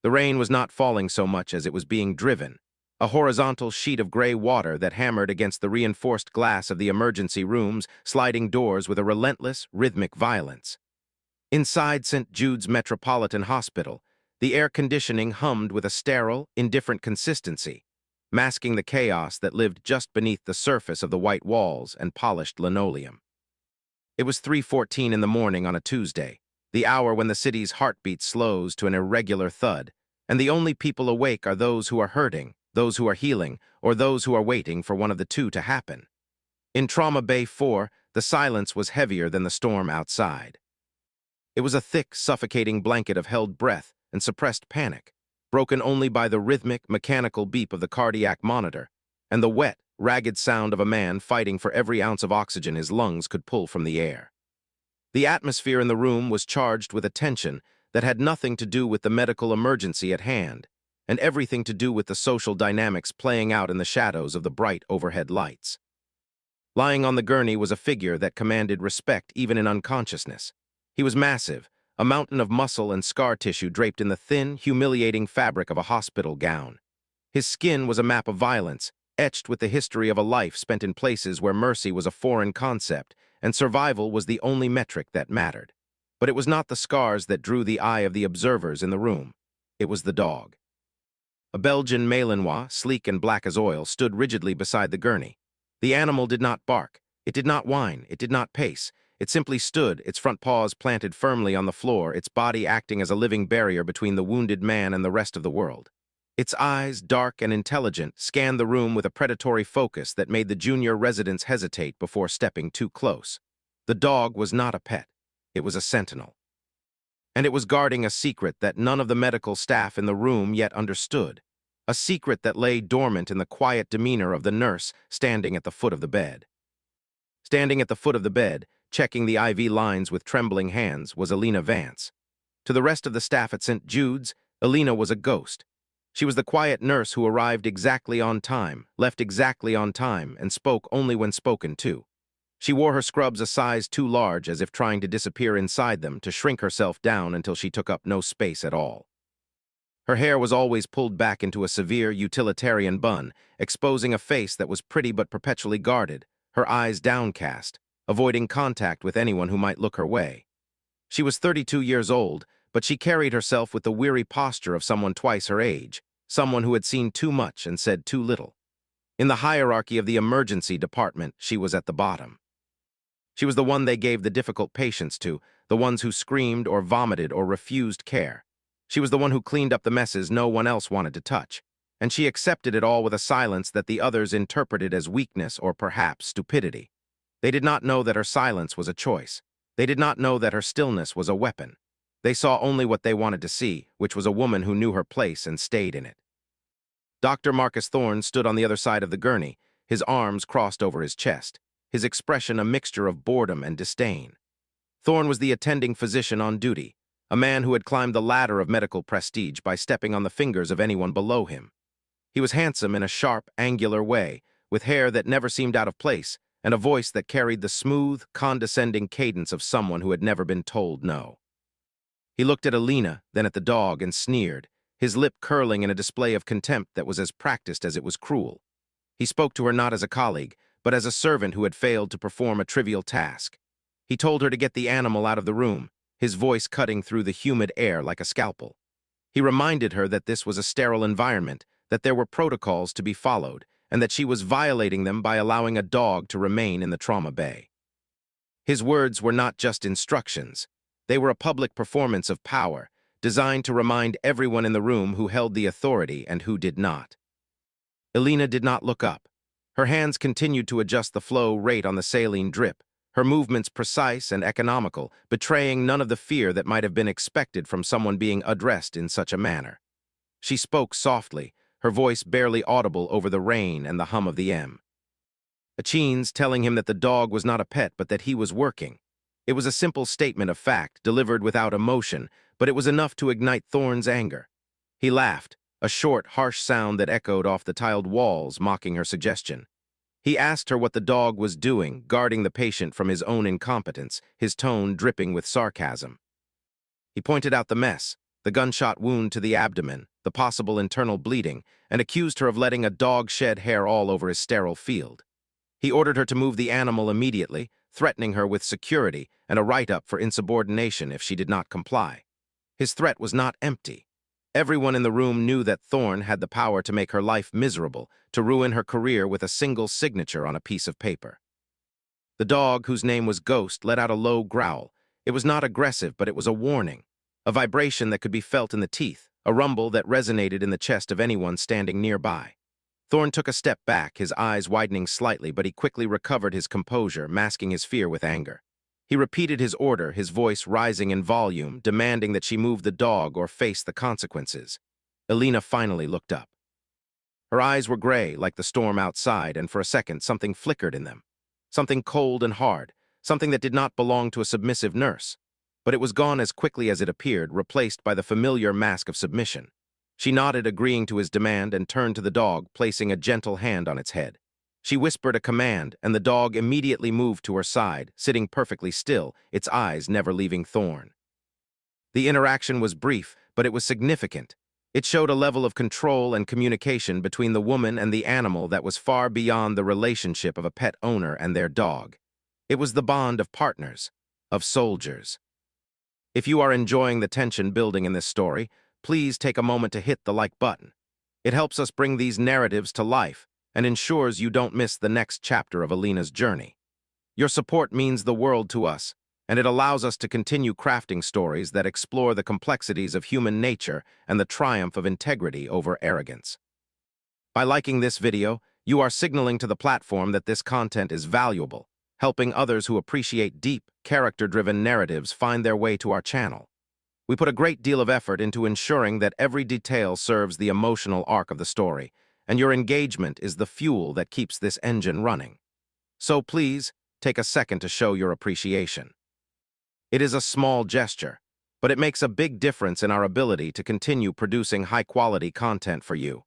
The rain was not falling so much as it was being driven, a horizontal sheet of gray water that hammered against the reinforced glass of the emergency room's sliding doors with a relentless, rhythmic violence. Inside St. Jude's Metropolitan Hospital, the air conditioning hummed with a sterile, indifferent consistency, masking the chaos that lived just beneath the surface of the white walls and polished linoleum. It was 3:14 in the morning on a Tuesday, the hour when the city's heartbeat slows to an irregular thud, and the only people awake are those who are hurting, those who are healing, or those who are waiting for one of the two to happen. In Trauma Bay 4, the silence was heavier than the storm outside. It was a thick, suffocating blanket of held breath and suppressed panic, broken only by the rhythmic, mechanical beep of the cardiac monitor and the wet, ragged sound of a man fighting for every ounce of oxygen his lungs could pull from the air. The atmosphere in the room was charged with a tension that had nothing to do with the medical emergency at hand, and everything to do with the social dynamics playing out in the shadows of the bright overhead lights. Lying on the gurney was a figure that commanded respect even in unconsciousness. He was massive, a mountain of muscle and scar tissue draped in the thin, humiliating fabric of a hospital gown. His skin was a map of violence, etched with the history of a life spent in places where mercy was a foreign concept and survival was the only metric that mattered. But it was not the scars that drew the eye of the observers in the room. It was the dog. A Belgian Malinois, sleek and black as oil, stood rigidly beside the gurney. The animal did not bark. It did not whine. It did not pace. It simply stood, its front paws planted firmly on the floor, its body acting as a living barrier between the wounded man and the rest of the world. Its eyes, dark and intelligent, scanned the room with a predatory focus that made the junior residents hesitate before stepping too close. The dog was not a pet. It was a sentinel. And it was guarding a secret that none of the medical staff in the room yet understood, a secret that lay dormant in the quiet demeanor of the nurse standing at the foot of the bed. Standing at the foot of the bed, checking the IV lines with trembling hands, was Alina Vance. To the rest of the staff at St. Jude's, Alina was a ghost. She was the quiet nurse who arrived exactly on time, left exactly on time, and spoke only when spoken to. She wore her scrubs a size too large, as if trying to disappear inside them, to shrink herself down until she took up no space at all. Her hair was always pulled back into a severe, utilitarian bun, exposing a face that was pretty but perpetually guarded, her eyes downcast, avoiding contact with anyone who might look her way. She was 32 years old, but she carried herself with the weary posture of someone twice her age, someone who had seen too much and said too little. In the hierarchy of the emergency department, she was at the bottom. She was the one they gave the difficult patients to, the ones who screamed or vomited or refused care. She was the one who cleaned up the messes no one else wanted to touch, and she accepted it all with a silence that the others interpreted as weakness or perhaps stupidity. They did not know that her silence was a choice. They did not know that her stillness was a weapon. They saw only what they wanted to see, which was a woman who knew her place and stayed in it. Dr. Marcus Thorne stood on the other side of the gurney, his arms crossed over his chest, his expression a mixture of boredom and disdain. Thorne was the attending physician on duty, a man who had climbed the ladder of medical prestige by stepping on the fingers of anyone below him. He was handsome in a sharp, angular way, with hair that never seemed out of place, and a voice that carried the smooth, condescending cadence of someone who had never been told no. He looked at Alina, then at the dog, and sneered, his lip curling in a display of contempt that was as practiced as it was cruel. He spoke to her not as a colleague, but as a servant who had failed to perform a trivial task. He told her to get the animal out of the room, his voice cutting through the humid air like a scalpel. He reminded her that this was a sterile environment, that there were protocols to be followed, and that she was violating them by allowing a dog to remain in the trauma bay. His words were not just instructions. They were a public performance of power, designed to remind everyone in the room who held the authority and who did not. Alina did not look up. Her hands continued to adjust the flow rate on the saline drip, her movements precise and economical, betraying none of the fear that might have been expected from someone being addressed in such a manner. She spoke softly, her voice barely audible over the rain and the hum of the M. Achines telling him that the dog was not a pet but that he was working. It was a simple statement of fact, delivered without emotion, but it was enough to ignite Thorne's anger. He laughed, a short, harsh sound that echoed off the tiled walls, mocking her suggestion. He asked her what the dog was doing, guarding the patient from his own incompetence, his tone dripping with sarcasm. He pointed out the mess, the gunshot wound to the abdomen, the possible internal bleeding, and accused her of letting a dog shed hair all over his sterile field. He ordered her to move the animal immediately, threatening her with security and a write-up for insubordination if she did not comply. His threat was not empty. Everyone in the room knew that Thorne had the power to make her life miserable, to ruin her career with a single signature on a piece of paper. The dog, whose name was Ghost, let out a low growl. It was not aggressive, but it was a warning, a vibration that could be felt in the teeth, a rumble that resonated in the chest of anyone standing nearby. Thorne took a step back, his eyes widening slightly, but he quickly recovered his composure, masking his fear with anger. He repeated his order, his voice rising in volume, demanding that she move the dog or face the consequences. Elena finally looked up. Her eyes were gray, like the storm outside, and for a second something flickered in them. Something cold and hard, something that did not belong to a submissive nurse. But it was gone as quickly as it appeared, replaced by the familiar mask of submission. She nodded, agreeing to his demand, and turned to the dog, placing a gentle hand on its head. She whispered a command, and the dog immediately moved to her side, sitting perfectly still, its eyes never leaving Thorne. The interaction was brief, but it was significant. It showed a level of control and communication between the woman and the animal that was far beyond the relationship of a pet owner and their dog. It was the bond of partners, of soldiers. If you are enjoying the tension building in this story, please take a moment to hit the like button. It helps us bring these narratives to life and ensures you don't miss the next chapter of Elena's journey. Your support means the world to us, and it allows us to continue crafting stories that explore the complexities of human nature and the triumph of integrity over arrogance. By liking this video, you are signaling to the platform that this content is valuable, helping others who appreciate deep, character-driven narratives find their way to our channel. We put a great deal of effort into ensuring that every detail serves the emotional arc of the story, and your engagement is the fuel that keeps this engine running. So please, take a second to show your appreciation. It is a small gesture, but it makes a big difference in our ability to continue producing high-quality content for you.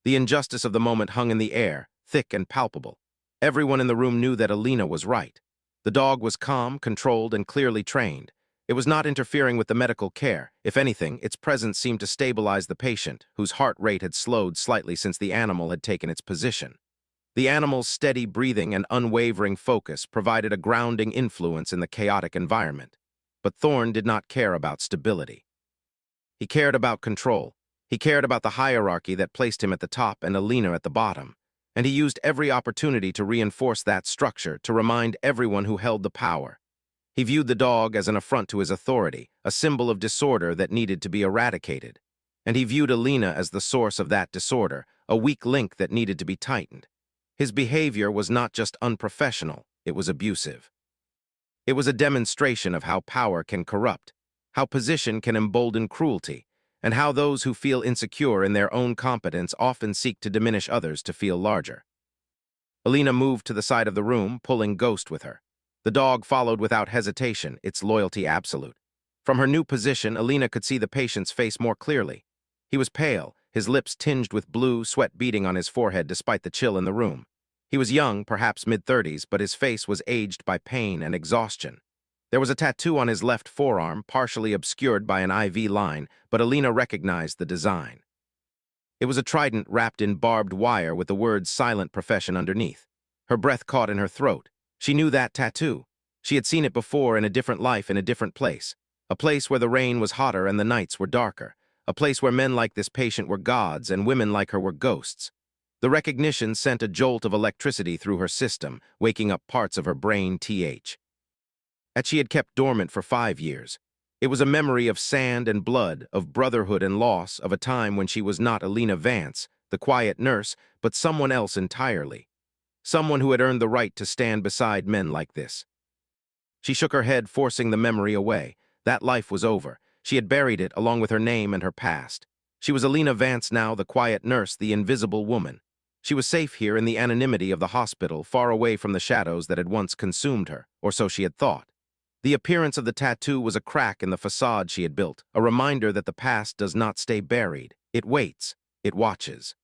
The injustice of the moment hung in the air, thick and palpable. Everyone in the room knew that Elena was right. The dog was calm, controlled, and clearly trained. It was not interfering with the medical care. If anything, its presence seemed to stabilize the patient, whose heart rate had slowed slightly since the animal had taken its position. The animal's steady breathing and unwavering focus provided a grounding influence in the chaotic environment. But Thorne did not care about stability. He cared about control. He cared about the hierarchy that placed him at the top and Elena at the bottom. And he used every opportunity to reinforce that structure, to remind everyone who held the power. He viewed the dog as an affront to his authority, a symbol of disorder that needed to be eradicated. And he viewed Elena as the source of that disorder, a weak link that needed to be tightened. His behavior was not just unprofessional, it was abusive. It was a demonstration of how power can corrupt, how position can embolden cruelty, and how those who feel insecure in their own competence often seek to diminish others to feel larger. Elena moved to the side of the room, pulling Ghost with her. The dog followed without hesitation, its loyalty absolute. From her new position, Elena could see the patient's face more clearly. He was pale, his lips tinged with blue, sweat beading on his forehead despite the chill in the room. He was young, perhaps mid-30s, but his face was aged by pain and exhaustion. There was a tattoo on his left forearm, partially obscured by an IV line, but Elena recognized the design. It was a trident wrapped in barbed wire with the words "silent profession" underneath. Her breath caught in her throat. She knew that tattoo. She had seen it before in a different life in a different place. A place where the rain was hotter and the nights were darker. A place where men like this patient were gods and women like her were ghosts. The recognition sent a jolt of electricity through her system, waking up parts of her brain that she had kept dormant for 5 years. It was a memory of sand and blood, of brotherhood and loss, of a time when she was not Elena Vance, the quiet nurse, but someone else entirely. Someone who had earned the right to stand beside men like this. She shook her head, forcing the memory away. That life was over. She had buried it, along with her name and her past. She was Elena Vance now, the quiet nurse, the invisible woman. She was safe here in the anonymity of the hospital, far away from the shadows that had once consumed her, or so she had thought. The appearance of the tattoo was a crack in the facade she had built, a reminder that the past does not stay buried. It waits. It watches.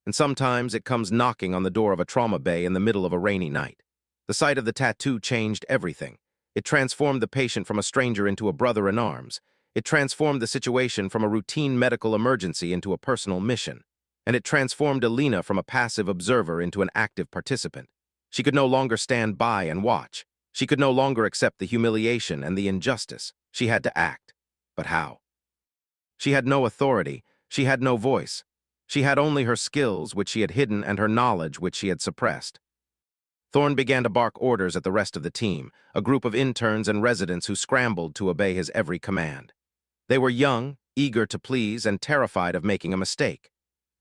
And sometimes it comes knocking on the door of a trauma bay in the middle of a rainy night. The sight of the tattoo changed everything. It transformed the patient from a stranger into a brother in arms. It transformed the situation from a routine medical emergency into a personal mission. And it transformed Alina from a passive observer into an active participant. She could no longer stand by and watch. She could no longer accept the humiliation and the injustice. She had to act. But how? She had no authority. She had no voice. She had only her skills, which she had hidden, and her knowledge, which she had suppressed. Thorne began to bark orders at the rest of the team, a group of interns and residents who scrambled to obey his every command. They were young, eager to please, and terrified of making a mistake.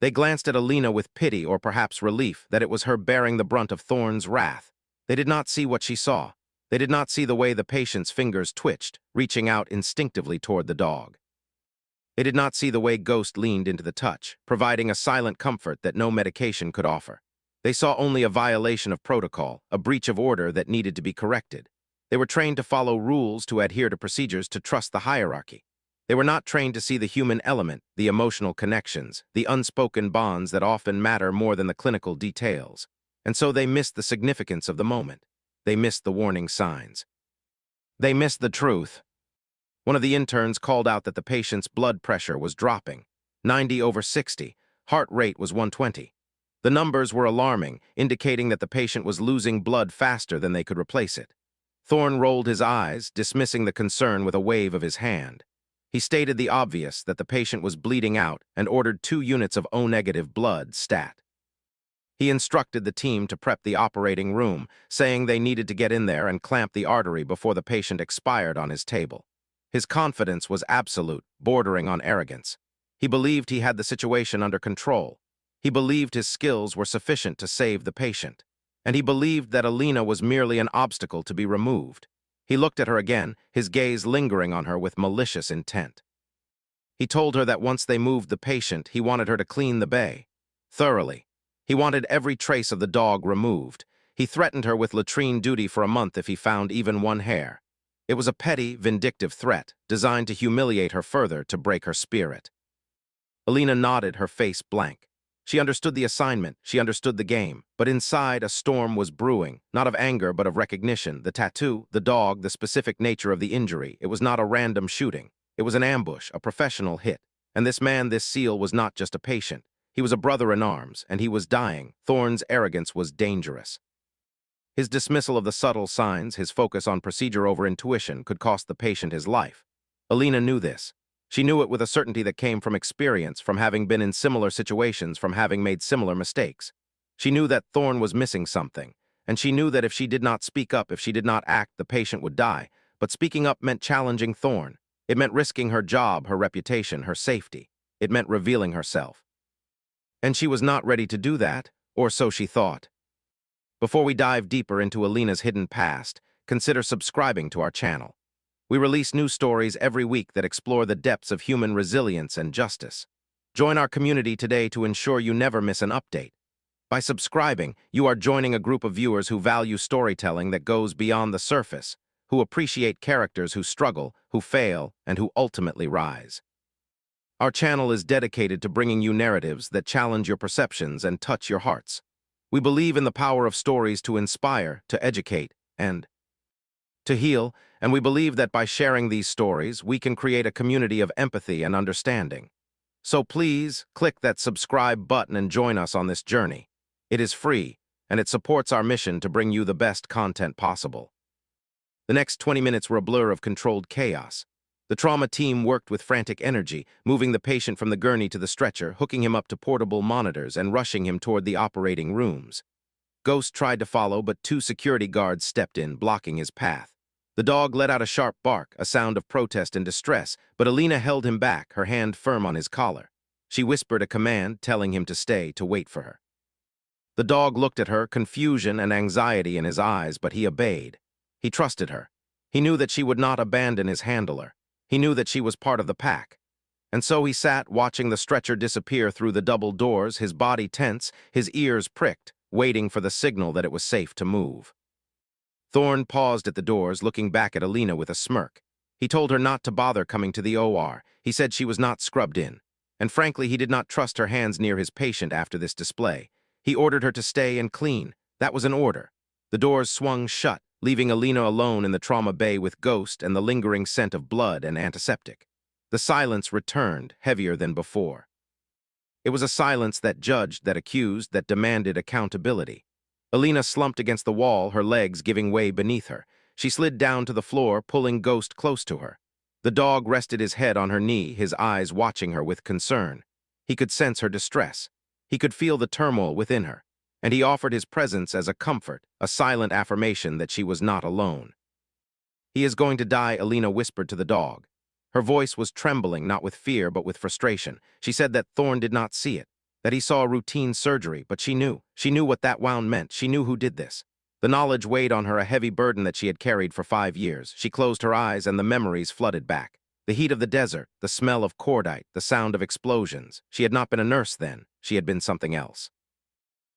They glanced at Alina with pity or perhaps relief that it was her bearing the brunt of Thorne's wrath. They did not see what she saw. They did not see the way the patient's fingers twitched, reaching out instinctively toward the dog. They did not see the way Ghost leaned into the touch, providing a silent comfort that no medication could offer. They saw only a violation of protocol, a breach of order that needed to be corrected. They were trained to follow rules, to adhere to procedures, to trust the hierarchy. They were not trained to see the human element, the emotional connections, the unspoken bonds that often matter more than the clinical details. And so they missed the significance of the moment. They missed the warning signs. They missed the truth. One of the interns called out that the patient's blood pressure was dropping, 90/60, heart rate was 120. The numbers were alarming, indicating that the patient was losing blood faster than they could replace it. Thorne rolled his eyes, dismissing the concern with a wave of his hand. He stated the obvious, that the patient was bleeding out, and ordered 2 units of O-negative blood, stat. He instructed the team to prep the operating room, saying they needed to get in there and clamp the artery before the patient expired on his table. His confidence was absolute, bordering on arrogance. He believed he had the situation under control. He believed his skills were sufficient to save the patient. And he believed that Alina was merely an obstacle to be removed. He looked at her again, his gaze lingering on her with malicious intent. He told her that once they moved the patient, he wanted her to clean the bay. Thoroughly. He wanted every trace of the dog removed. He threatened her with latrine duty for a month if he found even one hair. It was a petty, vindictive threat, designed to humiliate her further, to break her spirit. Alina nodded, her face blank. She understood the assignment, she understood the game, but inside a storm was brewing, not of anger but of recognition. The tattoo, the dog, the specific nature of the injury. It was not a random shooting. It was an ambush, a professional hit. And this man, this SEAL, was not just a patient. He was a brother in arms, and he was dying. Thorne's arrogance was dangerous. His dismissal of the subtle signs, his focus on procedure over intuition, could cost the patient his life. Alina knew this. She knew it with a certainty that came from experience, from having been in similar situations, from having made similar mistakes. She knew that Thorne was missing something, and she knew that if she did not speak up, if she did not act, the patient would die. But speaking up meant challenging Thorne. It meant risking her job, her reputation, her safety. It meant revealing herself. And she was not ready to do that, or so she thought. Before we dive deeper into Alina's hidden past, consider subscribing to our channel. We release new stories every week that explore the depths of human resilience and justice. Join our community today to ensure you never miss an update. By subscribing, you are joining a group of viewers who value storytelling that goes beyond the surface, who appreciate characters who struggle, who fail, and who ultimately rise. Our channel is dedicated to bringing you narratives that challenge your perceptions and touch your hearts. We believe in the power of stories to inspire, to educate, and to heal, and we believe that by sharing these stories, we can create a community of empathy and understanding. So please, click that subscribe button and join us on this journey. It is free, and it supports our mission to bring you the best content possible. The next 20 minutes were a blur of controlled chaos. The trauma team worked with frantic energy, moving the patient from the gurney to the stretcher, hooking him up to portable monitors, and rushing him toward the operating rooms. Ghost tried to follow, but 2 security guards stepped in, blocking his path. The dog let out a sharp bark, a sound of protest and distress, but Alina held him back, her hand firm on his collar. She whispered a command, telling him to stay, to wait for her. The dog looked at her, confusion and anxiety in his eyes, but he obeyed. He trusted her. He knew that she would not abandon his handler. He knew that she was part of the pack. And so he sat, watching the stretcher disappear through the double doors, his body tense, his ears pricked, waiting for the signal that it was safe to move. Thorne paused at the doors, looking back at Alina with a smirk. He told her not to bother coming to the OR. He said she was not scrubbed in. And frankly, he did not trust her hands near his patient after this display. He ordered her to stay and clean. That was an order. The doors swung shut, leaving Alina alone in the trauma bay with Ghost and the lingering scent of blood and antiseptic. The silence returned, heavier than before. It was a silence that judged, that accused, that demanded accountability. Alina slumped against the wall, her legs giving way beneath her. She slid down to the floor, pulling Ghost close to her. The dog rested his head on her knee, his eyes watching her with concern. He could sense her distress. He could feel the turmoil within her. And he offered his presence as a comfort, a silent affirmation that she was not alone. "He is going to die," Alina whispered to the dog. Her voice was trembling, not with fear, but with frustration. She said that Thorn did not see it, that he saw a routine surgery, but she knew. She knew what that wound meant. She knew who did this. The knowledge weighed on her, a heavy burden that she had carried for 5 years. She closed her eyes, and the memories flooded back. The heat of the desert, the smell of cordite, the sound of explosions. She had not been a nurse then. She had been something else.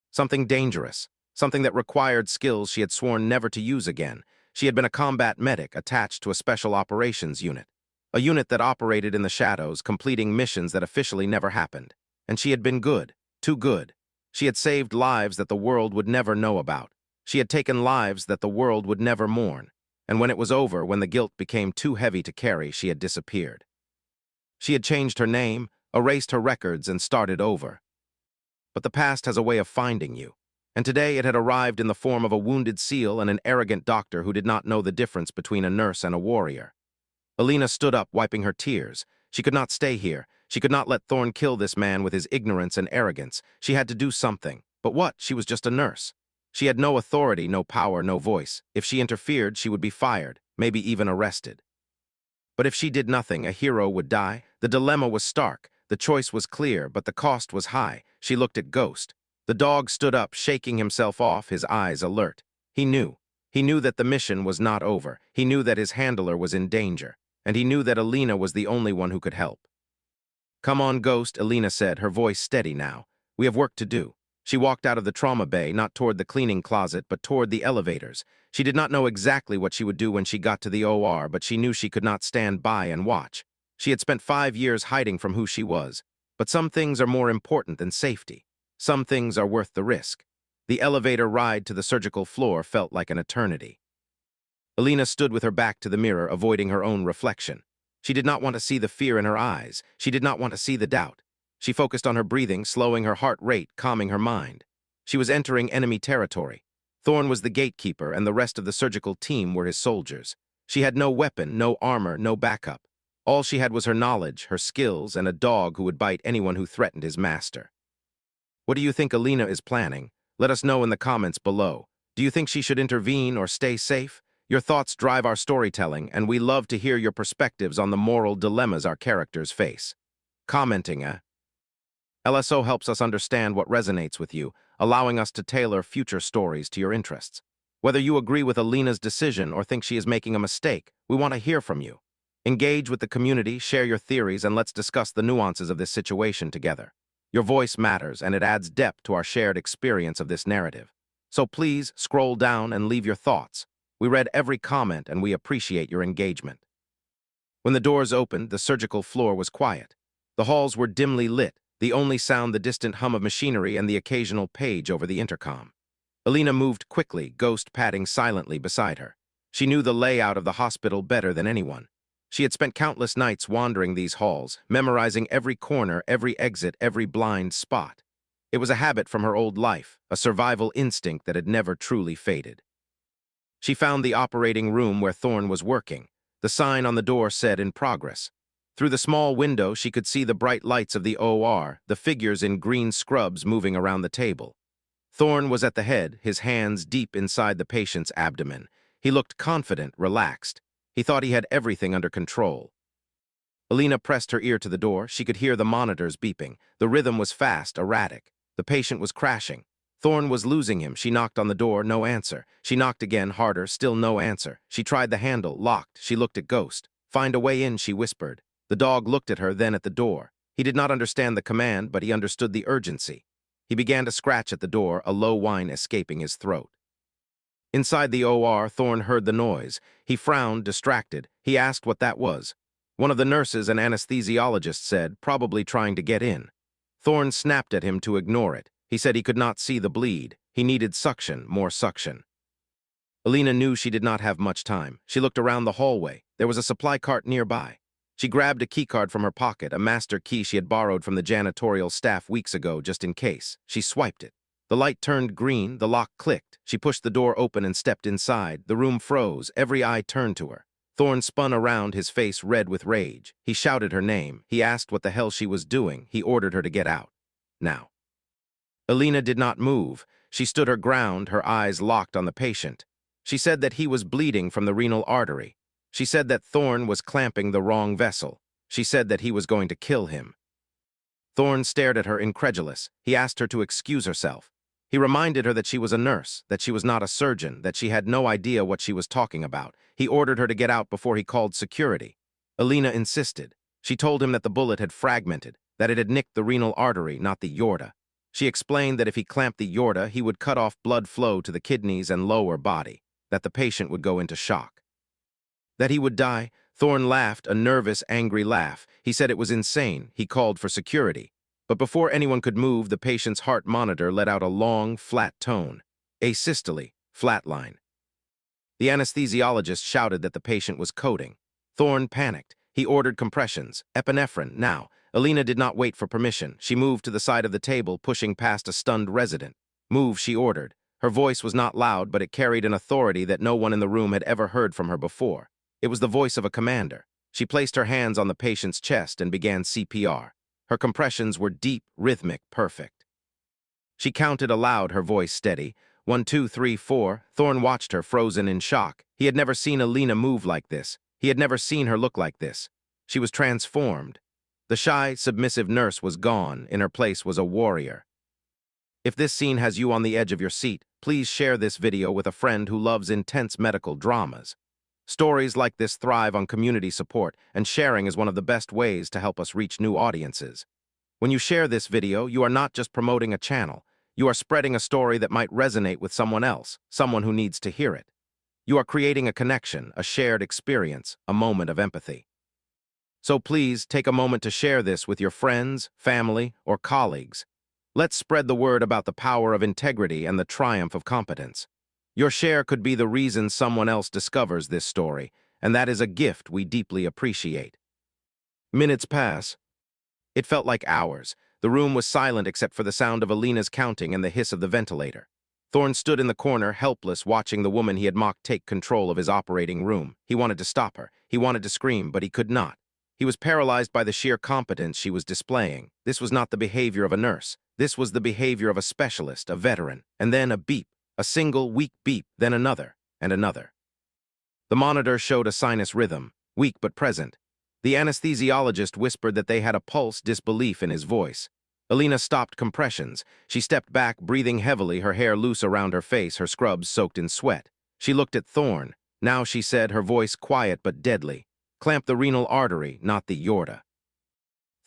Something dangerous. Something that required skills she had sworn never to use again. She had been a combat medic attached to a special operations unit. A unit that operated in the shadows, completing missions that officially never happened. And she had been good, too good. She had saved lives that the world would never know about. She had taken lives that the world would never mourn. And when it was over, when the guilt became too heavy to carry, she had disappeared. She had changed her name, erased her records, and started over. But the past has a way of finding you. And today it had arrived in the form of a wounded SEAL and an arrogant doctor who did not know the difference between a nurse and a warrior. Alina stood up, wiping her tears. She could not stay here. She could not let Thorn kill this man with his ignorance and arrogance. She had to do something. But what? She was just a nurse. She had no authority, no power, no voice. If she interfered, she would be fired, maybe even arrested. But if she did nothing, a hero would die. The dilemma was stark. The choice was clear, but the cost was high. She looked at Ghost. The dog stood up, shaking himself off, his eyes alert. He knew. He knew that the mission was not over. He knew that his handler was in danger. And he knew that Alina was the only one who could help. "Come on, Ghost," Alina said, her voice steady now. "We have work to do." She walked out of the trauma bay, not toward the cleaning closet, but toward the elevators. She did not know exactly what she would do when she got to the OR, but she knew she could not stand by and watch. She had spent 5 years hiding from who she was. But some things are more important than safety. Some things are worth the risk. The elevator ride to the surgical floor felt like an eternity. Alina stood with her back to the mirror, avoiding her own reflection. She did not want to see the fear in her eyes. She did not want to see the doubt. She focused on her breathing, slowing her heart rate, calming her mind. She was entering enemy territory. Thorn was the gatekeeper, and the rest of the surgical team were his soldiers. She had no weapon, no armor, no backup. All she had was her knowledge, her skills, and a dog who would bite anyone who threatened his master. What do you think Alina is planning? Let us know in the comments below. Do you think she should intervene or stay safe? Your thoughts drive our storytelling, and we love to hear your perspectives on the moral dilemmas our characters face. Commenting, LSO helps us understand what resonates with you, allowing us to tailor future stories to your interests. Whether you agree with Alina's decision or think she is making a mistake, we want to hear from you. Engage with the community, share your theories, and let's discuss the nuances of this situation together. Your voice matters, and it adds depth to our shared experience of this narrative. So please scroll down and leave your thoughts. We read every comment, and we appreciate your engagement. When the doors opened, the surgical floor was quiet. The halls were dimly lit, the only sound the distant hum of machinery and the occasional page over the intercom. Alina moved quickly, Ghost padding silently beside her. She knew the layout of the hospital better than anyone. She had spent countless nights wandering these halls, memorizing every corner, every exit, every blind spot. It was a habit from her old life, a survival instinct that had never truly faded. She found the operating room where Thorn was working. The sign on the door said, "In progress." Through the small window, she could see the bright lights of the OR, the figures in green scrubs moving around the table. Thorn was at the head, his hands deep inside the patient's abdomen. He looked confident, relaxed. He thought he had everything under control. Alina pressed her ear to the door. She could hear the monitors beeping. The rhythm was fast, erratic. The patient was crashing. Thorn was losing him. She knocked on the door, no answer. She knocked again, harder, still no answer. She tried the handle, locked. She looked at Ghost. "Find a way in," she whispered. The dog looked at her, then at the door. He did not understand the command, but he understood the urgency. He began to scratch at the door, a low whine escaping his throat. Inside the OR, Thorn heard the noise. He frowned, distracted. He asked what that was. One of the nurses and anesthesiologists said, probably trying to get in. Thorn snapped at him to ignore it. He said he could not see the bleed. He needed suction, more suction. Alina knew she did not have much time. She looked around the hallway. There was a supply cart nearby. She grabbed a keycard from her pocket, a master key she had borrowed from the janitorial staff weeks ago just in case. She swiped it. The light turned green, the lock clicked. She pushed the door open and stepped inside. The room froze, every eye turned to her. Thorne spun around, his face red with rage. He shouted her name. He asked what the hell she was doing. He ordered her to get out. Now. Alina did not move. She stood her ground, her eyes locked on the patient. She said that he was bleeding from the renal artery. She said that Thorne was clamping the wrong vessel. She said that he was going to kill him. Thorne stared at her, incredulous. He asked her to excuse herself. He reminded her that she was a nurse, that she was not a surgeon, that she had no idea what she was talking about. He ordered her to get out before he called security. Alina insisted. She told him that the bullet had fragmented, that it had nicked the renal artery, not the aorta. She explained that if he clamped the aorta, he would cut off blood flow to the kidneys and lower body, that the patient would go into shock. That he would die. Thorne laughed, a nervous, angry laugh. He said it was insane. He called for security. But before anyone could move, the patient's heart monitor let out a long, flat tone. Asystole, flatline. The anesthesiologist shouted that the patient was coding. Thorne panicked. He ordered compressions, epinephrine, now. Alina did not wait for permission. She moved to the side of the table, pushing past a stunned resident. Move, she ordered. Her voice was not loud, but it carried an authority that no one in the room had ever heard from her before. It was the voice of a commander. She placed her hands on the patient's chest and began CPR. Her compressions were deep, rhythmic, perfect. She counted aloud, her voice steady. 1, 2, 3, 4. Thorne watched her, frozen in shock. He had never seen Alina move like this. He had never seen her look like this. She was transformed. The shy, submissive nurse was gone. In her place was a warrior. If this scene has you on the edge of your seat, please share this video with a friend who loves intense medical dramas. Stories like this thrive on community support, and sharing is one of the best ways to help us reach new audiences. When you share this video, you are not just promoting a channel. You are spreading a story that might resonate with someone else, someone who needs to hear it. You are creating a connection, a shared experience, a moment of empathy. So please take a moment to share this with your friends, family, or colleagues. Let's spread the word about the power of integrity and the triumph of competence. Your share could be the reason someone else discovers this story, and that is a gift we deeply appreciate. Minutes pass. It felt like hours. The room was silent except for the sound of Alina's counting and the hiss of the ventilator. Thorne stood in the corner, helpless, watching the woman he had mocked take control of his operating room. He wanted to stop her. He wanted to scream, but he could not. He was paralyzed by the sheer competence she was displaying. This was not the behavior of a nurse. This was the behavior of a specialist, a veteran. And then a beep. A single, weak beep, then another, and another. The monitor showed a sinus rhythm, weak but present. The anesthesiologist whispered that they had a pulse, disbelief in his voice. Alina stopped compressions. She stepped back, breathing heavily, her hair loose around her face, her scrubs soaked in sweat. She looked at Thorne. Now she said, her voice quiet but deadly, "Clamp the renal artery, not the aorta."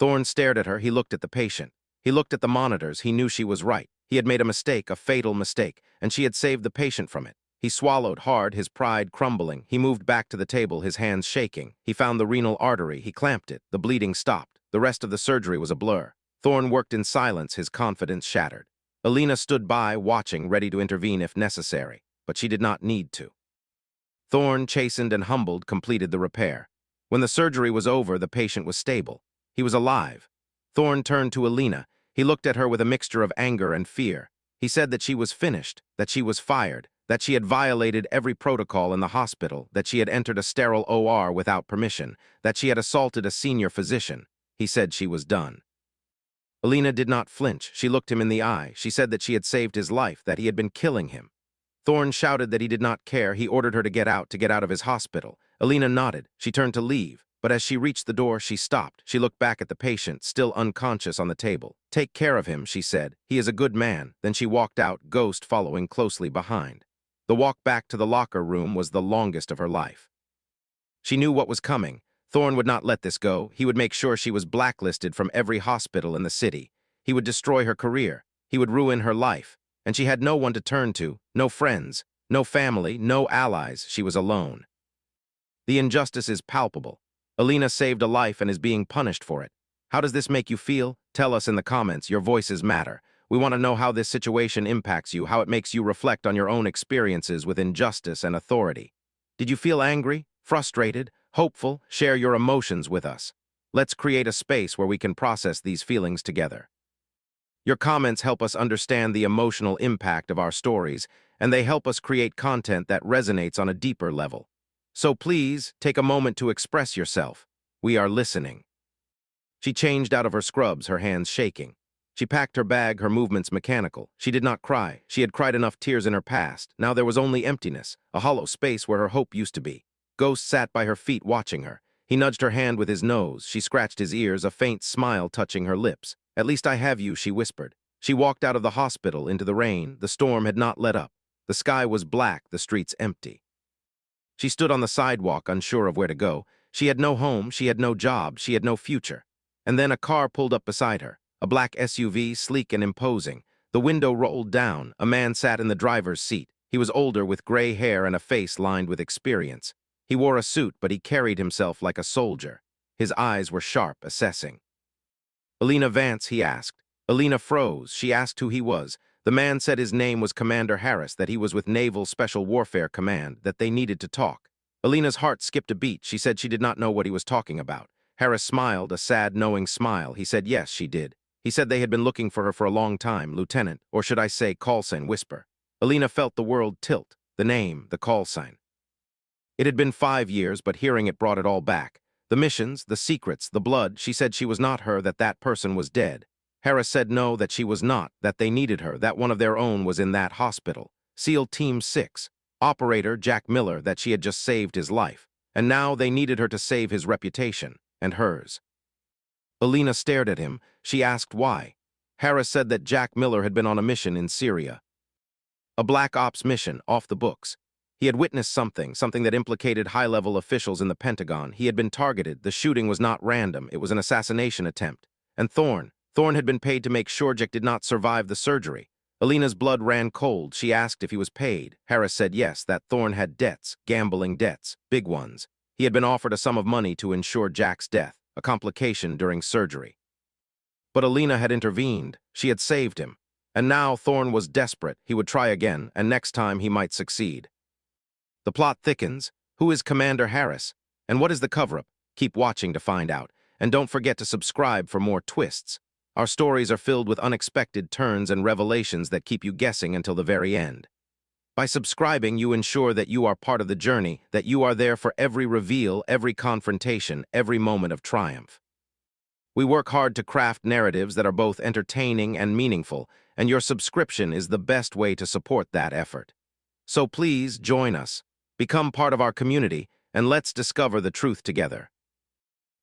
Thorne stared at her. He looked at the patient. He looked at the monitors. He knew she was right. He had made a mistake, a fatal mistake, and she had saved the patient from it. He swallowed hard, his pride crumbling. He moved back to the table, his hands shaking. He found the renal artery. He clamped it. The bleeding stopped. The rest of the surgery was a blur. Thorne worked in silence, his confidence shattered. Alina stood by, watching, ready to intervene if necessary, but she did not need to. Thorne, chastened and humbled, completed the repair. When the surgery was over, the patient was stable. He was alive. Thorne turned to Alina. He looked at her with a mixture of anger and fear. He said that she was finished, that she was fired, that she had violated every protocol in the hospital, that she had entered a sterile OR without permission, that she had assaulted a senior physician. He said she was done. Alina did not flinch. She looked him in the eye. She said that she had saved his life, that he had been killing him. Thorne shouted that he did not care. He ordered her to get out of his hospital. Alina nodded. She turned to leave. But as she reached the door, she stopped. She looked back at the patient, still unconscious on the table. "Take care of him," she said. "He is a good man." Then she walked out, Ghost following closely behind. The walk back to the locker room was the longest of her life. She knew what was coming. Thorne would not let this go. He would make sure she was blacklisted from every hospital in the city. He would destroy her career. He would ruin her life. And she had no one to turn to, no friends, no family, no allies. She was alone. The injustice is palpable. Alina saved a life and is being punished for it. How does this make you feel? Tell us in the comments. Your voices matter. We want to know how this situation impacts you, how it makes you reflect on your own experiences with injustice and authority. Did you feel angry, frustrated, hopeful, share your emotions with us. Let's create a space where we can process these feelings together. Your comments help us understand the emotional impact of our stories, and they help us create content that resonates on a deeper level. So please, take a moment to express yourself. We are listening. She changed out of her scrubs, her hands shaking. She packed her bag, her movements mechanical. She did not cry. She had cried enough tears in her past. Now there was only emptiness, a hollow space where her hope used to be. Ghost sat by her feet watching her. He nudged her hand with his nose. She scratched his ears, a faint smile touching her lips. "At least I have you," she whispered. She walked out of the hospital into the rain. The storm had not let up. The sky was black, the streets empty. She stood on the sidewalk, unsure of where to go. She had no home, she had no job, she had no future. And then a car pulled up beside her, a black SUV, sleek and imposing. The window rolled down. A man sat in the driver's seat. He was older, with gray hair and a face lined with experience. He wore a suit, but he carried himself like a soldier. His eyes were sharp, assessing. "Alina Vance," he asked. Alina froze. She asked who he was. The man said his name was Commander Harris, that he was with Naval Special Warfare Command, that they needed to talk. Alina's heart skipped a beat. She said she did not know what he was talking about. Harris smiled, a sad, knowing smile. He said yes, she did. He said they had been looking for her for a long time, Lieutenant, or should I say call sign whisper. Alina felt the world tilt. The name, the call sign. It had been 5 years, but hearing it brought it all back. The missions, the secrets, the blood. She said she was not her, that that person was dead. Harris said no, that she was not, that they needed her, that one of their own was in that hospital. SEAL Team 6. Operator Jack Miller, that she had just saved his life. And now they needed her to save his reputation, and hers. Alina stared at him. She asked why. Harris said that Jack Miller had been on a mission in Syria. A black ops mission, off the books. He had witnessed something that implicated high-level officials in the Pentagon. He had been targeted. The shooting was not random. It was an assassination attempt. And Thorne had been paid to make sure Jack did not survive the surgery. Alina's blood ran cold. She asked if he was paid. Harris said yes, that Thorne had debts, gambling debts, big ones. He had been offered a sum of money to ensure Jack's death, a complication during surgery. But Alina had intervened. She had saved him. And now Thorne was desperate. He would try again, and next time he might succeed. The plot thickens. Who is Commander Harris? And what is the cover-up? Keep watching to find out. And don't forget to subscribe for more twists. Our stories are filled with unexpected turns and revelations that keep you guessing until the very end. By subscribing, you ensure that you are part of the journey, that you are there for every reveal, every confrontation, every moment of triumph. We work hard to craft narratives that are both entertaining and meaningful, and your subscription is the best way to support that effort. So please join us, become part of our community, and let's discover the truth together.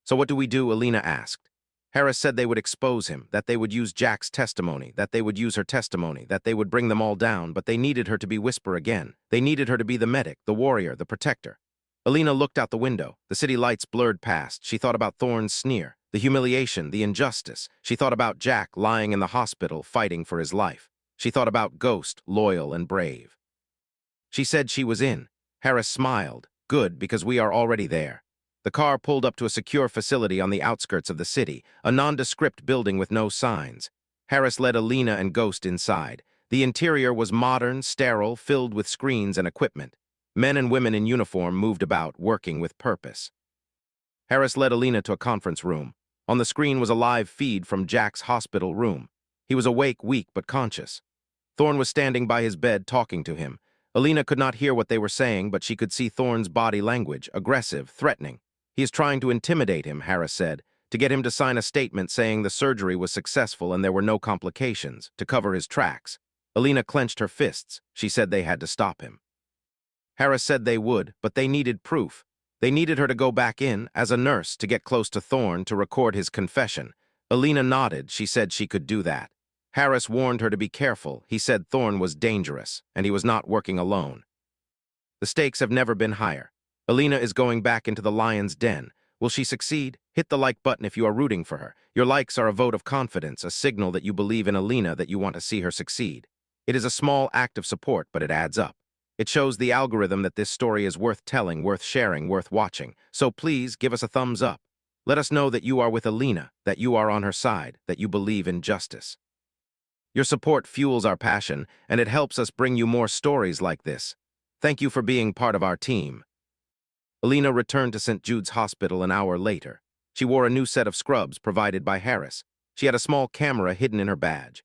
So what do we do? Alina asked. Harris said they would expose him, that they would use Jack's testimony, that they would use her testimony, that they would bring them all down, but they needed her to be Whisper again. They needed her to be the medic, the warrior, the protector. Alina looked out the window. The city lights blurred past. She thought about Thorne's sneer, the humiliation, the injustice. She thought about Jack lying in the hospital, fighting for his life. She thought about Ghost, loyal and brave. She said she was in. Harris smiled. Good, because we are already there. The car pulled up to a secure facility on the outskirts of the city, a nondescript building with no signs. Harris led Alina and Ghost inside. The interior was modern, sterile, filled with screens and equipment. Men and women in uniform moved about, working with purpose. Harris led Alina to a conference room. On the screen was a live feed from Jack's hospital room. He was awake, weak, but conscious. Thorne was standing by his bed talking to him. Alina could not hear what they were saying, but she could see Thorne's body language, aggressive, threatening. He is trying to intimidate him, Harris said, to get him to sign a statement saying the surgery was successful and there were no complications, to cover his tracks. Alina clenched her fists. She said they had to stop him. Harris said they would, but they needed proof. They needed her to go back in, as a nurse, to get close to Thorne to record his confession. Alina nodded. She said she could do that. Harris warned her to be careful. He said Thorne was dangerous, and he was not working alone. The stakes have never been higher. Alina is going back into the lion's den. Will she succeed? Hit the like button if you are rooting for her. Your likes are a vote of confidence, a signal that you believe in Alina, that you want to see her succeed. It is a small act of support, but it adds up. It shows the algorithm that this story is worth telling, worth sharing, worth watching. So please give us a thumbs up. Let us know that you are with Alina, that you are on her side, that you believe in justice. Your support fuels our passion, and it helps us bring you more stories like this. Thank you for being part of our team. Alina returned to St. Jude's Hospital an hour later. She wore a new set of scrubs provided by Harris. She had a small camera hidden in her badge.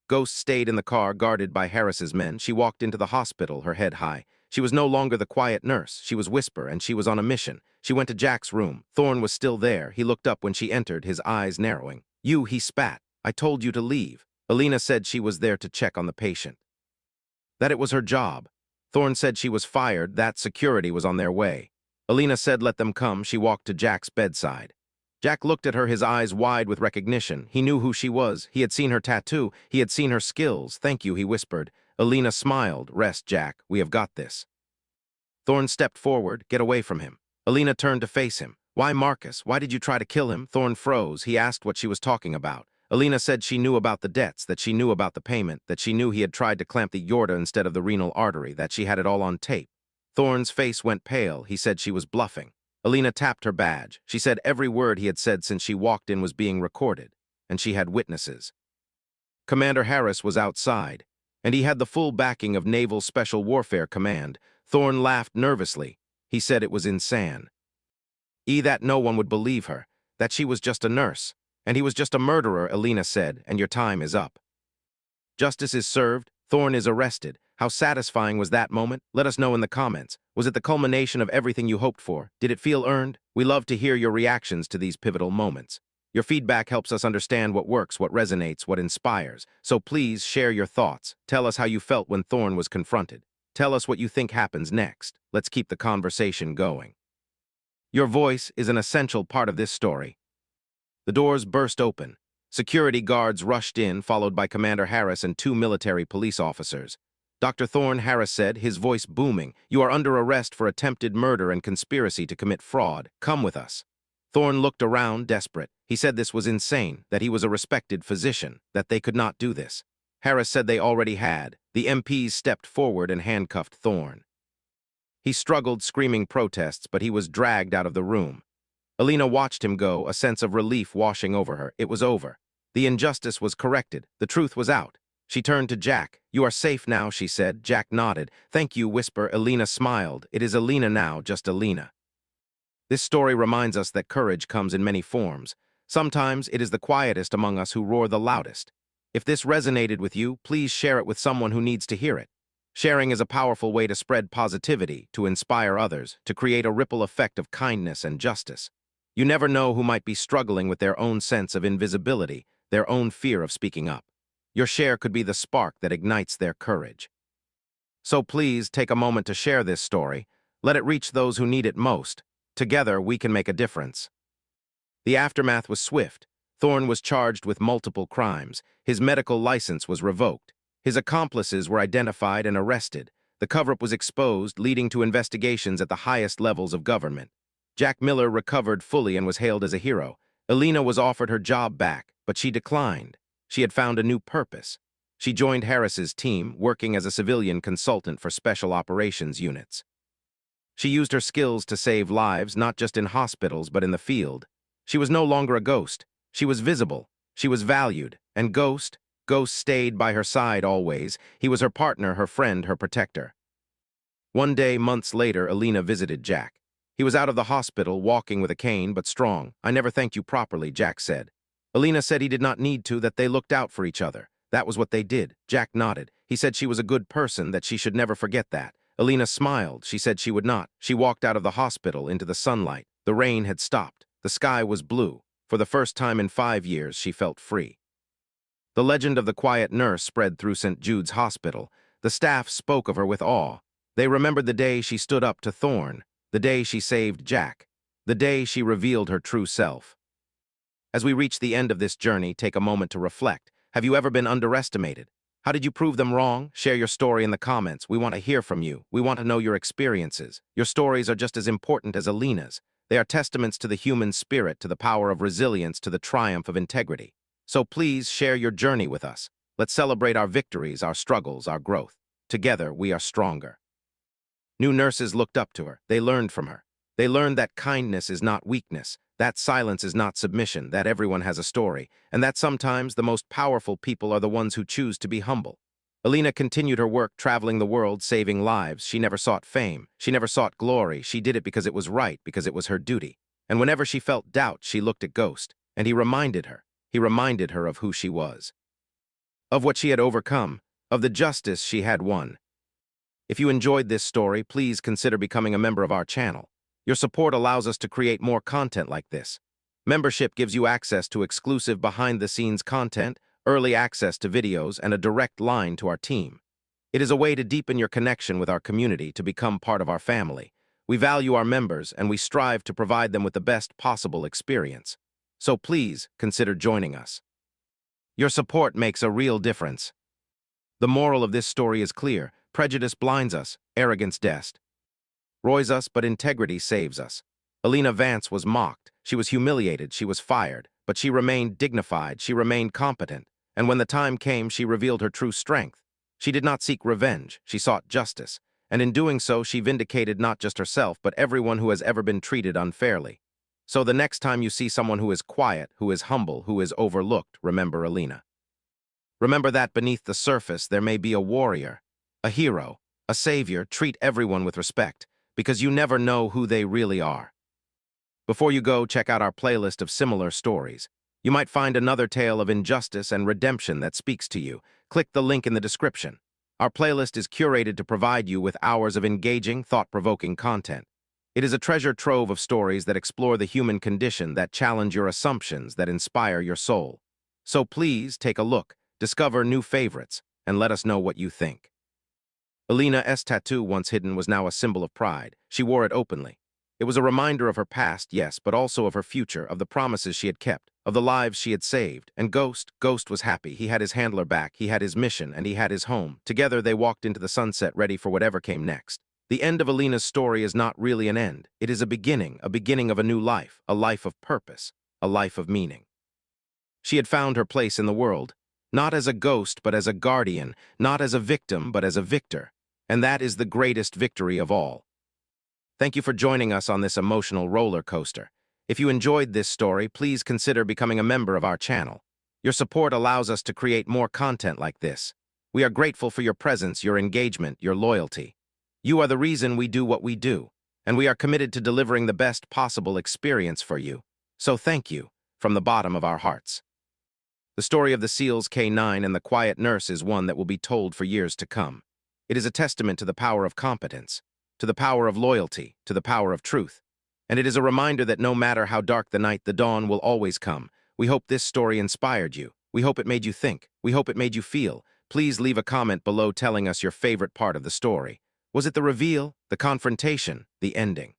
Ghost stayed in the car guarded by Harris's men. She walked into the hospital, her head high. She was no longer the quiet nurse. She was Whisper, and she was on a mission. She went to Jack's room. Thorne was still there. He looked up when she entered, his eyes narrowing. "You," he spat. "I told you to leave." Alina said she was there to check on the patient. That it was her job. Thorne said she was fired, that security was on their way. Alina said let them come. She walked to Jack's bedside. Jack looked at her, his eyes wide with recognition. He knew who she was. He had seen her tattoo. He had seen her skills. "Thank you," he whispered. Alina smiled. "Rest, Jack. We have got this." Thorne stepped forward. "Get away from him." Alina turned to face him. "Why, Marcus? Why did you try to kill him?" Thorne froze. He asked what she was talking about. Alina said she knew about the debts, that she knew about the payment, that she knew he had tried to clamp the aorta instead of the renal artery, that she had it all on tape. Thorne's face went pale. He said she was bluffing. Alina tapped her badge. She said every word he had said since she walked in was being recorded, and she had witnesses. Commander Harris was outside, and he had the full backing of Naval Special Warfare Command. Thorne laughed nervously. He said it was insane. That no one would believe her, that she was just a nurse, and he was just a murderer, Alina said, and your time is up. Justice is served. Thorne is arrested. How satisfying was that moment? Let us know in the comments. Was it the culmination of everything you hoped for? Did it feel earned? We love to hear your reactions to these pivotal moments. Your feedback helps us understand what works, what resonates, what inspires. So please share your thoughts. Tell us how you felt when Thorne was confronted. Tell us what you think happens next. Let's keep the conversation going. Your voice is an essential part of this story. The doors burst open. Security guards rushed in, followed by Commander Harris and 2 military police officers. Dr. Thorne, Harris said, his voice booming, "You are under arrest for attempted murder and conspiracy to commit fraud. Come with us." Thorne looked around, desperate. He said this was insane, that he was a respected physician, that they could not do this. Harris said they already had. The MPs stepped forward and handcuffed Thorne. He struggled, screaming protests, but he was dragged out of the room. Alina watched him go, a sense of relief washing over her. It was over. The injustice was corrected. The truth was out. She turned to Jack. "You are safe now," she said. Jack nodded. "Thank you, Whisper." Alina smiled. "It is Alina now, just Alina." This story reminds us that courage comes in many forms. Sometimes it is the quietest among us who roar the loudest. If this resonated with you, please share it with someone who needs to hear it. Sharing is a powerful way to spread positivity, to inspire others, to create a ripple effect of kindness and justice. You never know who might be struggling with their own sense of invisibility, their own fear of speaking up. Your share could be the spark that ignites their courage. So please take a moment to share this story. Let it reach those who need it most. Together, we can make a difference. The aftermath was swift. Thorne was charged with multiple crimes. His medical license was revoked. His accomplices were identified and arrested. The cover-up was exposed, leading to investigations at the highest levels of government. Jack Miller recovered fully and was hailed as a hero. Alina was offered her job back, but she declined. She had found a new purpose. She joined Harris's team, working as a civilian consultant for special operations units. She used her skills to save lives, not just in hospitals, but in the field. She was no longer a ghost. She was visible. She was valued. And Ghost stayed by her side always. He was her partner, her friend, her protector. One day, months later, Alina visited Jack. He was out of the hospital, walking with a cane, but strong. "I never thanked you properly," Jack said. Alina said he did not need to, that they looked out for each other. That was what they did. Jack nodded. He said she was a good person, that she should never forget that. Alina smiled. She said she would not. She walked out of the hospital into the sunlight. The rain had stopped. The sky was blue. For the first time in 5 years, she felt free. The legend of the quiet nurse spread through St. Jude's Hospital. The staff spoke of her with awe. They remembered the day she stood up to Thorne, the day she saved Jack, the day she revealed her true self. As we reach the end of this journey, take a moment to reflect. Have you ever been underestimated? How did you prove them wrong? Share your story in the comments. We want to hear from you. We want to know your experiences. Your stories are just as important as Alina's. They are testaments to the human spirit, to the power of resilience, to the triumph of integrity. So please share your journey with us. Let's celebrate our victories, our struggles, our growth. Together, we are stronger. New nurses looked up to her. They learned from her. They learned that kindness is not weakness, that silence is not submission, that everyone has a story, and that sometimes the most powerful people are the ones who choose to be humble. Alina continued her work traveling the world, saving lives. She never sought fame. She never sought glory. She did it because it was right, because it was her duty. And whenever she felt doubt, she looked at Ghost, and he reminded her. He reminded her of who she was, of what she had overcome, of the justice she had won. If you enjoyed this story, please consider becoming a member of our channel. Your support allows us to create more content like this. Membership gives you access to exclusive behind-the-scenes content, early access to videos, and a direct line to our team. It is a way to deepen your connection with our community, to become part of our family. We value our members, and we strive to provide them with the best possible experience. So please consider joining us. Your support makes a real difference. The moral of this story is clear. Prejudice blinds us, arrogance destroys us, but integrity saves us. Alina Vance was mocked, she was humiliated, she was fired, but she remained dignified, she remained competent, and when the time came, she revealed her true strength. She did not seek revenge, she sought justice, and in doing so, she vindicated not just herself, but everyone who has ever been treated unfairly. So the next time you see someone who is quiet, who is humble, who is overlooked, remember Alina. Remember that beneath the surface, there may be a warrior, a hero, a savior. Treat everyone with respect, because you never know who they really are. Before you go, check out our playlist of similar stories. You might find another tale of injustice and redemption that speaks to you. Click the link in the description. Our playlist is curated to provide you with hours of engaging, thought-provoking content. It is a treasure trove of stories that explore the human condition, that challenge your assumptions, that inspire your soul. So please take a look, discover new favorites, and let us know what you think. Alina's tattoo, once hidden, was now a symbol of pride. She wore it openly. It was a reminder of her past, yes, but also of her future, of the promises she had kept, of the lives she had saved. And Ghost was happy. He had his handler back, he had his mission, and he had his home. Together they walked into the sunset, ready for whatever came next. The end of Alina's story is not really an end. It is a beginning of a new life, a life of purpose, a life of meaning. She had found her place in the world, not as a ghost, but as a guardian, not as a victim, but as a victor. And that is the greatest victory of all. Thank you for joining us on this emotional roller coaster. If you enjoyed this story, please consider becoming a member of our channel. Your support allows us to create more content like this. We are grateful for your presence, your engagement, your loyalty. You are the reason we do what we do, and we are committed to delivering the best possible experience for you. So thank you, from the bottom of our hearts. The story of the SEALs K9 and the quiet nurse is one that will be told for years to come. It is a testament to the power of competence, to the power of loyalty, to the power of truth. And it is a reminder that no matter how dark the night, the dawn will always come. We hope this story inspired you. We hope it made you think. We hope it made you feel. Please leave a comment below telling us your favorite part of the story. Was it the reveal, the confrontation, the ending?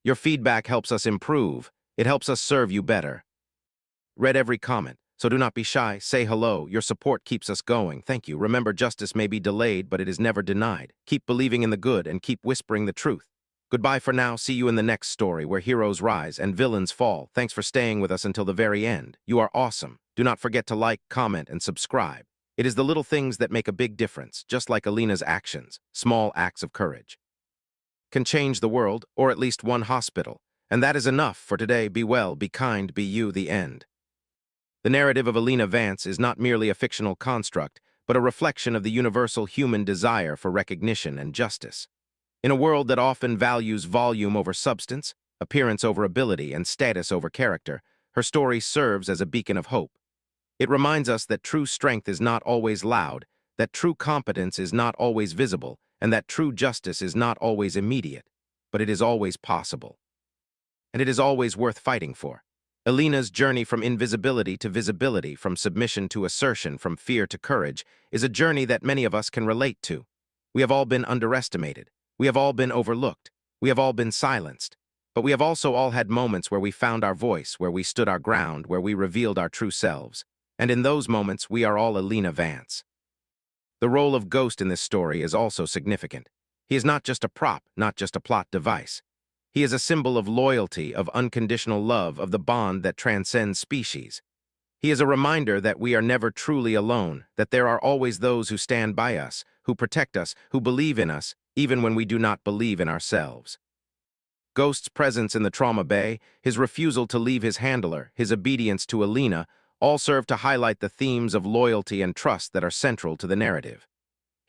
Your feedback helps us improve. It helps us serve you better. Read every comment. So do not be shy, say hello. Your support keeps us going. Thank you. Remember, justice may be delayed, but it is never denied. Keep believing in the good and keep whispering the truth. Goodbye for now. See you in the next story where heroes rise and villains fall. Thanks for staying with us until the very end. You are awesome. Do not forget to like, comment, and subscribe. It is the little things that make a big difference, just like Alina's actions. Small acts of courage can change the world, or at least one hospital. And that is enough for today. Be well, be kind, be you. The end. The narrative of Alina Vance is not merely a fictional construct, but a reflection of the universal human desire for recognition and justice. In a world that often values volume over substance, appearance over ability, and status over character, her story serves as a beacon of hope. It reminds us that true strength is not always loud, that true competence is not always visible, and that true justice is not always immediate, but it is always possible. And it is always worth fighting for. Alina's journey from invisibility to visibility, from submission to assertion, from fear to courage, is a journey that many of us can relate to. We have all been underestimated. We have all been overlooked. We have all been silenced. But we have also all had moments where we found our voice, where we stood our ground, where we revealed our true selves. And in those moments, we are all Alina Vance. The role of Ghost in this story is also significant. He is not just a prop, not just a plot device. He is a symbol of loyalty, of unconditional love, of the bond that transcends species. He is a reminder that we are never truly alone, that there are always those who stand by us, who protect us, who believe in us, even when we do not believe in ourselves. Ghost's presence in the trauma bay, his refusal to leave his handler, his obedience to Alina, all serve to highlight the themes of loyalty and trust that are central to the narrative.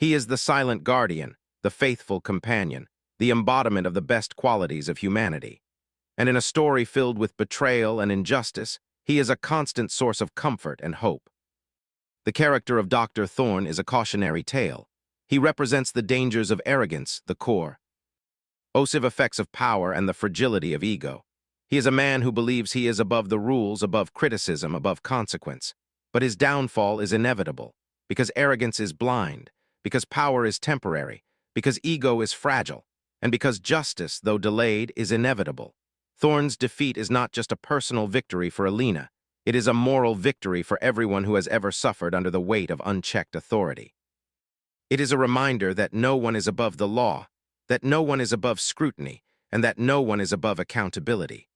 He is the silent guardian, the faithful companion, the embodiment of the best qualities of humanity. And in a story filled with betrayal and injustice, he is a constant source of comfort and hope. The character of Dr. Thorne is a cautionary tale. He represents the dangers of arrogance, the corrosive effects of power, and the fragility of ego. He is a man who believes he is above the rules, above criticism, above consequence. But his downfall is inevitable, because arrogance is blind, because power is temporary, because ego is fragile, and because justice, though delayed, is inevitable. Thorne's defeat is not just a personal victory for Alina. It is a moral victory for everyone who has ever suffered under the weight of unchecked authority. It is a reminder that no one is above the law, that no one is above scrutiny, and that no one is above accountability.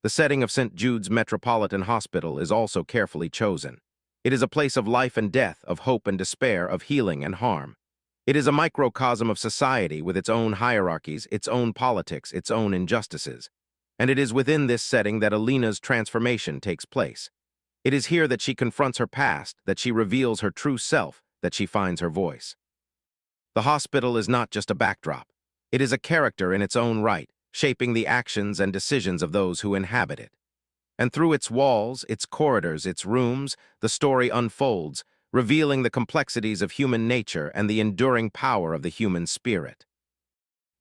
The setting of St. Jude's Metropolitan Hospital is also carefully chosen. It is a place of life and death, of hope and despair, of healing and harm. It is a microcosm of society with its own hierarchies, its own politics, its own injustices. And it is within this setting that Alina's transformation takes place. It is here that she confronts her past, that she reveals her true self, that she finds her voice. The hospital is not just a backdrop. It is a character in its own right, shaping the actions and decisions of those who inhabit it. And through its walls, its corridors, its rooms, the story unfolds, revealing the complexities of human nature and the enduring power of the human spirit.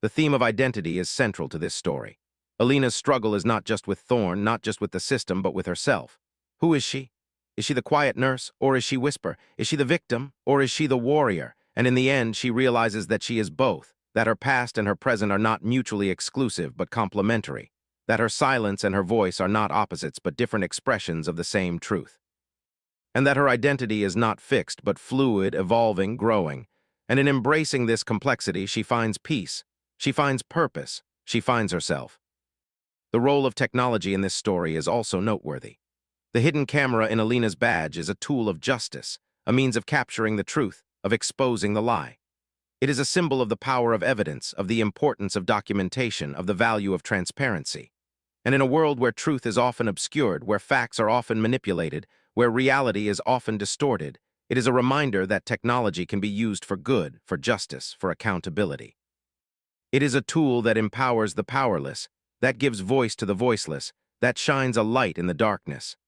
The theme of identity is central to this story. Alina's struggle is not just with Thorne, not just with the system, but with herself. Who is she? Is she the quiet nurse, or is she Whisper? Is she the victim, or is she the warrior? And in the end, she realizes that she is both, that her past and her present are not mutually exclusive but complementary, that her silence and her voice are not opposites but different expressions of the same truth, and that her identity is not fixed but fluid, evolving, growing. And in embracing this complexity, she finds peace, she finds purpose, she finds herself. The role of technology in this story is also noteworthy. The hidden camera in Alina's badge is a tool of justice, a means of capturing the truth, of exposing the lie. It is a symbol of the power of evidence, of the importance of documentation, of the value of transparency. And in a world where truth is often obscured, where facts are often manipulated, where reality is often distorted, it is a reminder that technology can be used for good, for justice, for accountability. It is a tool that empowers the powerless, that gives voice to the voiceless, that shines a light in the darkness.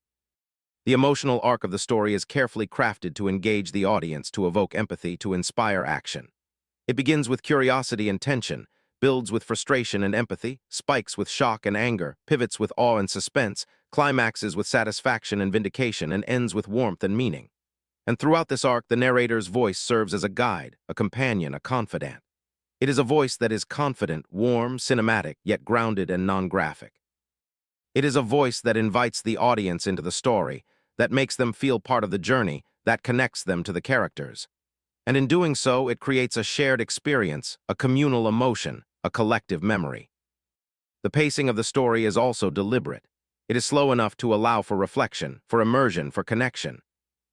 The emotional arc of the story is carefully crafted to engage the audience, to evoke empathy, to inspire action. It begins with curiosity and tension, builds with frustration and empathy, spikes with shock and anger, pivots with awe and suspense, climaxes with satisfaction and vindication, and ends with warmth and meaning. And throughout this arc, the narrator's voice serves as a guide, a companion, a confidant. It is a voice that is confident, warm, cinematic, yet grounded and non-graphic. It is a voice that invites the audience into the story, that makes them feel part of the journey, that connects them to the characters. And in doing so, it creates a shared experience, a communal emotion, a collective memory. The pacing of the story is also deliberate. It is slow enough to allow for reflection, for immersion, for connection.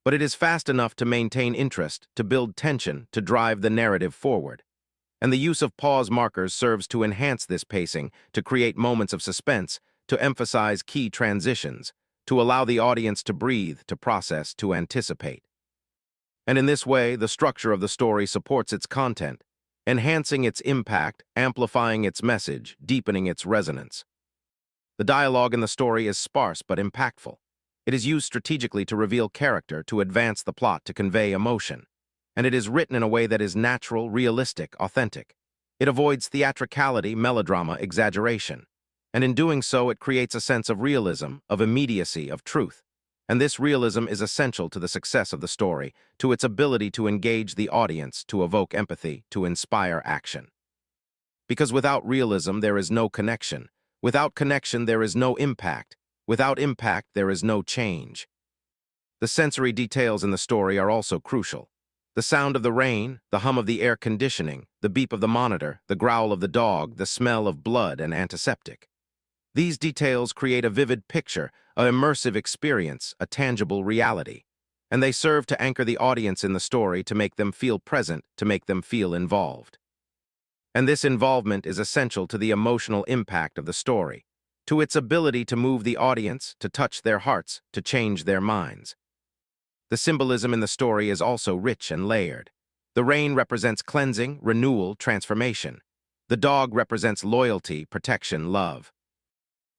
But it is fast enough to maintain interest, to build tension, to drive the narrative forward. And the use of pause markers serves to enhance this pacing, to create moments of suspense, to emphasize key transitions, to allow the audience to breathe, to process, to anticipate. And in this way, the structure of the story supports its content, enhancing its impact, amplifying its message, deepening its resonance. The dialogue in the story is sparse but impactful. It is used strategically to reveal character, to advance the plot, to convey emotion. And it is written in a way that is natural, realistic, authentic. It avoids theatricality, melodrama, exaggeration. And in doing so, it creates a sense of realism, of immediacy, of truth. And this realism is essential to the success of the story, to its ability to engage the audience, to evoke empathy, to inspire action. Because without realism, there is no connection. Without connection, there is no impact. Without impact, there is no change. The sensory details in the story are also crucial. The sound of the rain, the hum of the air conditioning, the beep of the monitor, the growl of the dog, the smell of blood and antiseptic. These details create a vivid picture, an immersive experience, a tangible reality. And they serve to anchor the audience in the story, to make them feel present, to make them feel involved. And this involvement is essential to the emotional impact of the story, to its ability to move the audience, to touch their hearts, to change their minds. The symbolism in the story is also rich and layered. The rain represents cleansing, renewal, transformation. The dog represents loyalty, protection, love.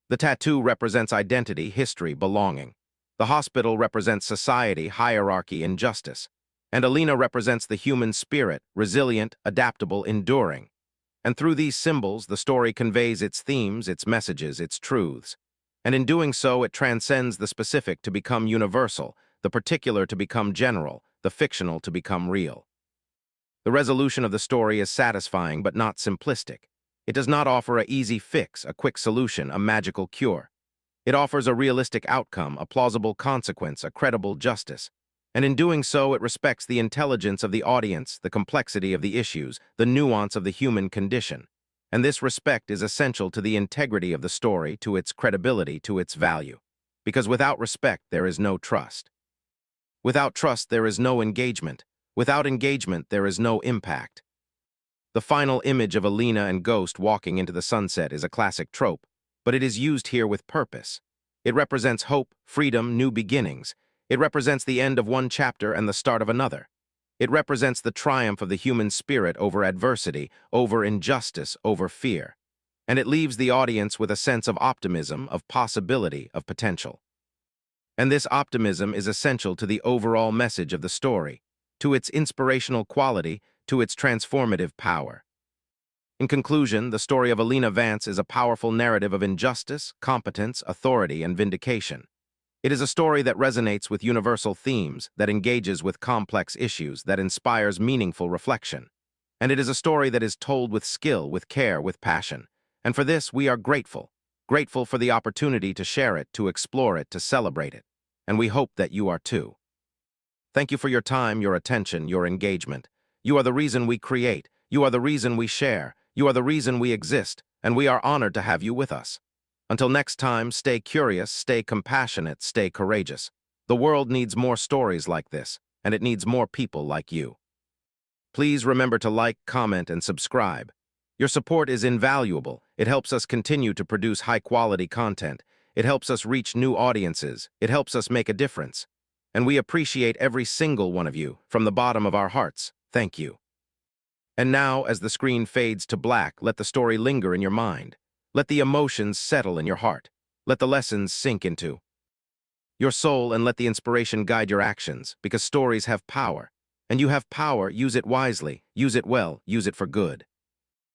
The tattoo represents identity, history, belonging. The hospital represents society, hierarchy, and justice. And Alina represents the human spirit, resilient, adaptable, enduring. And through these symbols, the story conveys its themes, its messages, its truths. And in doing so, it transcends the specific to become universal, the particular to become general, the fictional to become real. The resolution of the story is satisfying but not simplistic. It does not offer an easy fix, a quick solution, a magical cure. It offers a realistic outcome, a plausible consequence, a credible justice. And in doing so, it respects the intelligence of the audience, the complexity of the issues, the nuance of the human condition. And this respect is essential to the integrity of the story, to its credibility, to its value. Because without respect, there is no trust. Without trust, there is no engagement. Without engagement, there is no impact. The final image of Alina and Ghost walking into the sunset is a classic trope, but it is used here with purpose. It represents hope, freedom, new beginnings. It represents the end of one chapter and the start of another. It represents the triumph of the human spirit over adversity, over injustice, over fear. And it leaves the audience with a sense of optimism, of possibility, of potential. And this optimism is essential to the overall message of the story, to its inspirational quality, to its transformative power. In conclusion, the story of Alina Vance is a powerful narrative of injustice, competence, authority, and vindication. It is a story that resonates with universal themes, that engages with complex issues, that inspires meaningful reflection. And it is a story that is told with skill, with care, with passion. And for this, we are grateful. Grateful for the opportunity to share it, to explore it, to celebrate it. And we hope that you are too. Thank you for your time, your attention, your engagement. You are the reason we create. You are the reason we share. You are the reason we exist, and we are honored to have you with us. Until next time, stay curious, stay compassionate, stay courageous. The world needs more stories like this, and it needs more people like you. Please remember to like, comment, and subscribe. Your support is invaluable. It helps us continue to produce high-quality content. It helps us reach new audiences. It helps us make a difference. And we appreciate every single one of you, from the bottom of our hearts. Thank you. And now, as the screen fades to black, let the story linger in your mind. Let the emotions settle in your heart. Let the lessons sink into your soul, and let the inspiration guide your actions, because stories have power. And you have power, use it wisely, use it well, use it for good.